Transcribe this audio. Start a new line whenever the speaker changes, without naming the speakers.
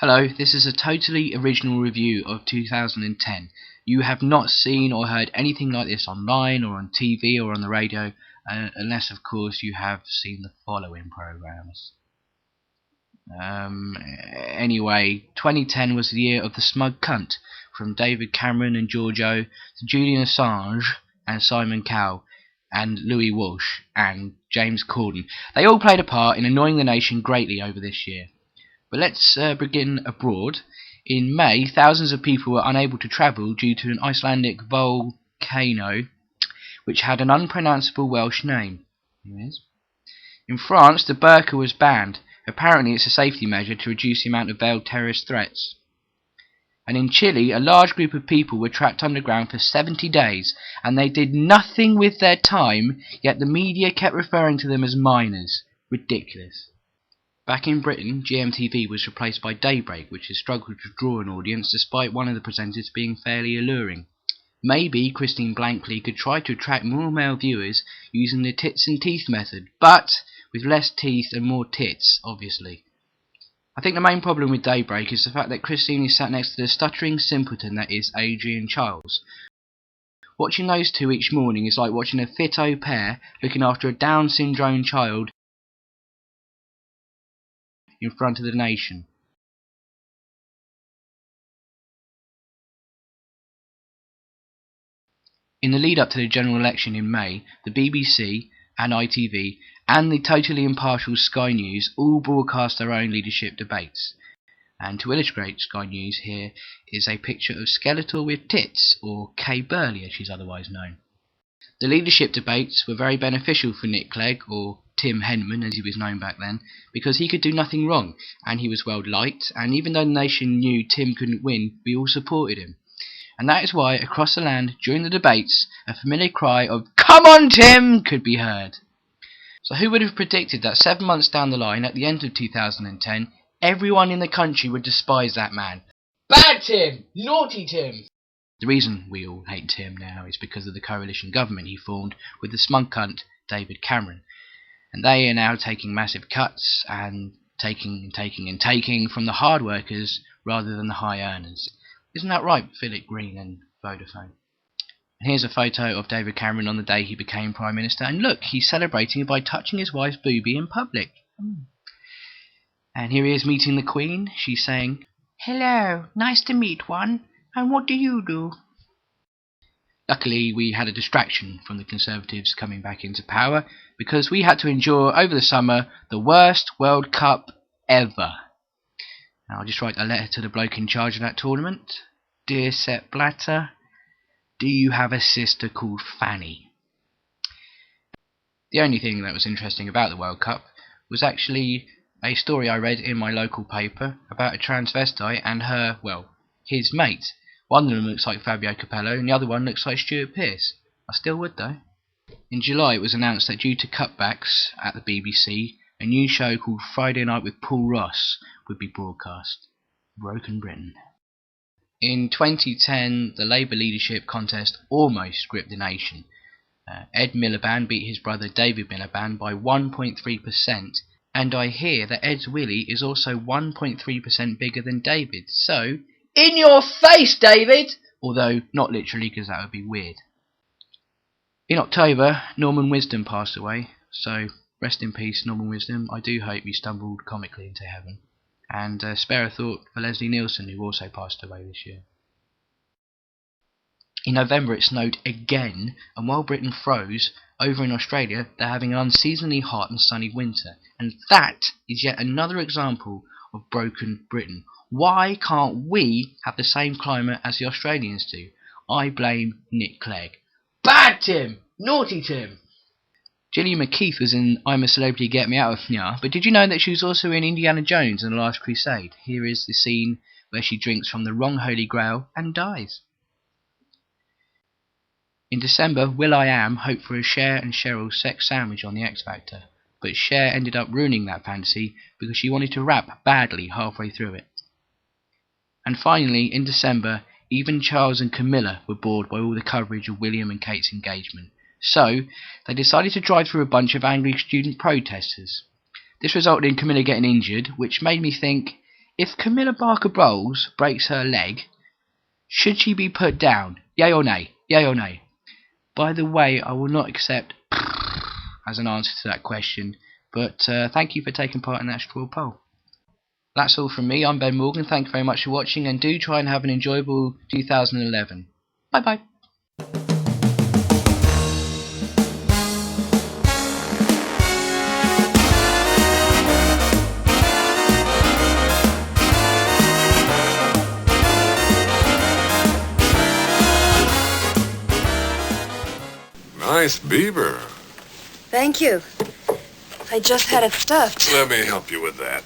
Hello, this is a totally original review of 2010. You have not seen or heard anything like this online or on TV or on the radio, unless of course you have seen the following programs. Anyway, 2010 was the year of the smug cunt, from David Cameron and George O to Julian Assange and Simon Cowell and Louis Walsh and James Corden. They all played a part in annoying the nation greatly over this year. But let's begin abroad. In May, thousands of people were unable to travel due to an Icelandic volcano which had an unpronounceable Welsh name. Here it is. In France, the burqa was banned. Apparently it's a safety measure to reduce the amount of veiled terrorist threats. And in Chile, a large group of people were trapped underground for 70 days, and they did nothing with their time, yet the media kept referring to them as minors. Ridiculous. Back in Britain, GMTV was replaced by Daybreak, which has struggled to draw an audience despite one of the presenters being fairly alluring. Maybe Christine Blankley could try to attract more male viewers using the tits and teeth method, but with less teeth and more tits, obviously. I think the main problem with Daybreak is the fact that Christine is sat next to the stuttering simpleton that is Adrian Charles. Watching those two each morning is like watching a fit au pair looking after a Down syndrome child in front of the nation. In the lead up to the general election in May, the BBC and ITV and the totally impartial Sky News all broadcast their own leadership debates. And to illustrate Sky News, here is a picture of Skeletor with tits, or Kay Burley as she's otherwise known. The leadership debates were very beneficial for Nick Clegg, or Tim Henman as he was known back then, because he could do nothing wrong, and he was well liked, and even though the nation knew Tim couldn't win, we all supported him. And that is why across the land during the debates a familiar cry of "Come on Tim!" could be heard. So who would have predicted that 7 months down the line, at the end of 2010, everyone in the country would despise that man? Bad Tim! Naughty Tim! The reason we all hate Tim now is because of the coalition government he formed with the smug cunt David Cameron. And they are now taking massive cuts and taking from the hard workers rather than the high earners. Isn't that right, Philip Green and Vodafone? And here's a photo of David Cameron on the day he became Prime Minister, and look, he's celebrating by touching his wife's boobie in public. And here he is meeting the Queen. She's saying, "Hello, nice to meet one, and what do you do?" Luckily, we had a distraction from the Conservatives coming back into power, because we had to endure over the summer the worst World Cup ever. Now, I'll just write a letter to the bloke in charge of that tournament. Dear Sepp Blatter, do you have a sister called Fanny? The only thing that was interesting about the World Cup was actually a story I read in my local paper about a transvestite and her, well, his mate. One of them looks like Fabio Capello and the other one looks like Stuart Pearce. I still would though. In July it was announced that due to cutbacks at the BBC, a new show called Friday Night with Paul Ross would be broadcast. Broken Britain. In 2010, the Labour leadership contest almost gripped the nation. Ed Miliband beat his brother David Miliband by 1.3%, and I hear that Ed's willy is also 1.3% bigger than David's, so in your face, David! Although not literally, because that would be weird. In October, Norman Wisdom passed away, so rest in peace, Norman Wisdom. I do hope you stumbled comically into heaven. And spare a thought for Leslie Nielsen, who also passed away this year. In November it snowed again, and while Britain froze, over in Australia they're having an unseasonably hot and sunny winter. And that is yet another example of broken Britain. Why can't we have the same climate as the Australians do? I blame Nick Clegg. Bad Tim! Naughty Tim! Gillian McKeith was in I'm a Celebrity, Get Me Out of Here, but did you know that she was also in Indiana Jones and the Last Crusade? Here is the scene where she drinks from the wrong Holy Grail and dies. In December, will.i.am hoped for a Cher and Cheryl sex sandwich on the X Factor, but Cher ended up ruining that fantasy because she wanted to rap badly halfway through it. And finally, in December, even Charles and Camilla were bored by all the coverage of William and Kate's engagement. So, they decided to drive through a bunch of angry student protesters. This resulted in Camilla getting injured, which made me think, If Camilla Barker Bowles breaks her leg, should she be put down? Yay or nay? Yay or nay? By the way, I will not accept as an answer to that question, but thank you for taking part in that straw poll. That's all from me. I'm Ben Morgan. Thank you very much for watching, and do try and have an enjoyable 2011. Bye bye.
Nice beaver.
Thank you. I just had it stuffed.
Let me help you with that.